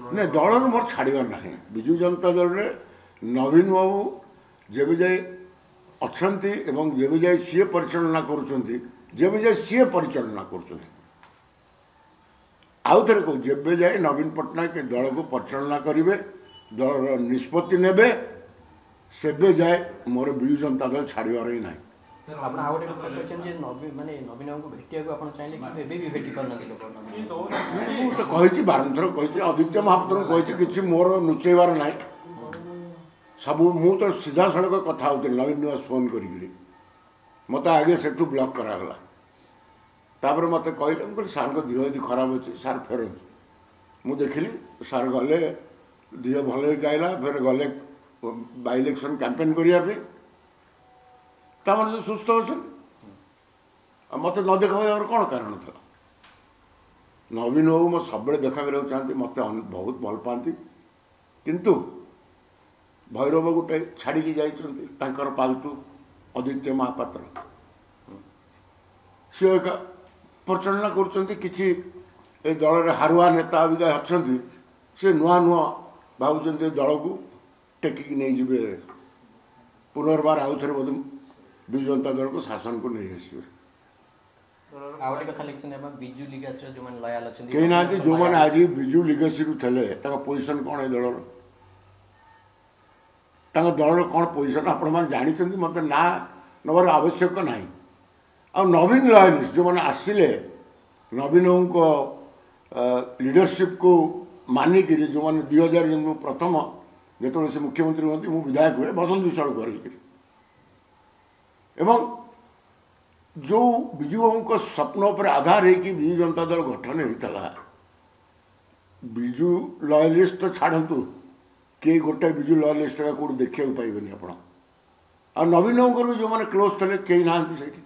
नहीं दल मोर छाड़बार ना विजु जनता दल रे नवीन बाबू जब जाए अच्छा जब जाए सी परिचालना करुँच जब जाए सी परिचालना करुँच आउ थे कहूँ जब जाए नवीन पट्टनायक दल को परिचालना करेंगे दल निष्पत्ति ने सेबे जाए मोर विजु जनता दल छाड़बार ही ना ଆପଣ ଆଉ ଗୋଟେ କଥା କହିଛନ୍ତି ଯେ ମାନେ ନବୀନ ବାବୁଙ୍କୁ ଭେଟିବାକୁ ଆପଣ ଚାହିଁଲେ କିନ୍ତୁ ଏବେ ବି ଭେଟି ପାରୁନାହାନ୍ତି ଲୋକ ମୁଁ ତ କହିଛି ବାରମ୍ବାର କହିଛି ଆଦିତ୍ୟ ମହାପାତ୍ରଙ୍କୁ କହିଛି କିଛି ମୋର ଲୁଚେଇବାର ନାହିଁ ସବୁ ମୁଁ ତ ସିଧାସଳଖ କଥା ହେଉଥିଲି ନବୀନ ନିବାସ ଫୋନ୍ କରିକିରି ମୋତେ ଆଗେ ସେଠୁ ବ୍ଲକ୍ କରାଗଲା ତାପରେ ମୋତେ କହିଲେ ମୁଁ କହିଲି ସାର୍ଙ୍କ ଦେହ ଯଦି ଖରାପ ଅଛି ସାର୍ ଫେରନ୍ତୁ ମୁଁ ଦେଖିଲି ସାର୍ ଗଲେ ଦେହ ଭଲ ହେଇକି ଆଇଲା ଫେର ଗଲେ ବାଇ ଇଲେକ୍ସନ୍ କ୍ୟାମ୍ପେନ୍ କରିବା ପାଇଁ ତାମାନେ ସେ ସୁସ୍ଥ ଅଛନ୍ତି ଆଉ ମୋତେ ନ ଦେଖାଇବାର କ'ଣ କାରଣ ଥିଲା ନବୀନ ବାବୁ ମୋ ସବୁବେଳେ ଦେଖା କରିବାକୁ ଚାହାନ୍ତି ମୋତେ ବହୁତ ଭଲ ପାଆନ୍ତି କିନ୍ତୁ ଭୈରବ ଗୋଟେ ଛାଡ଼ିକି ଯାଇଛନ୍ତି ତାଙ୍କର ପାଲତୁ ଆଦିତ୍ୟ ମହାପାତ୍ର ସିଏ ଏକା ପରିଚାଳନା କରୁଛନ୍ତି କିଛି ଏ ଦଳରେ ହାରୁଆ ନେତା ଅବିକା ଅଛନ୍ତି ସେ ନୂଆ ନୂଆ ଭାବୁଛନ୍ତି ଦଳକୁ ଟେକିକି ନେଇଯିବେ ପୁନର୍ବାର ଆଉ ଥରେ ବୋଧେ विजु जनता दल को शासन को नहीं आसवे कहीं ना जो मैंने आज विजु लिगेसी थे पोजिशन कौन है दल दल कौन पोजिशन आपण मैंने जानते मत ना नवर आवश्यक ना आ नवीन लॉयलिस्ट जो मैंने आसिले नवीन को लीडरशिप को मानिक जो मैंने 2000 प्रथम जो से मुख्यमंत्री हमें मुझे विधायक हुए बसंत विशाल कर एवं जो विजु बाबू स्वप्न पर आधार है कि विजु जनता दल गठन होता विजु लॉयलिस्ट तो छाड़ू किए गोटे विजु लॉयलिस्ट कौट देखा पाइबे आप नवीन बाबू भी जो मैंने क्लोज थे कहीं ना से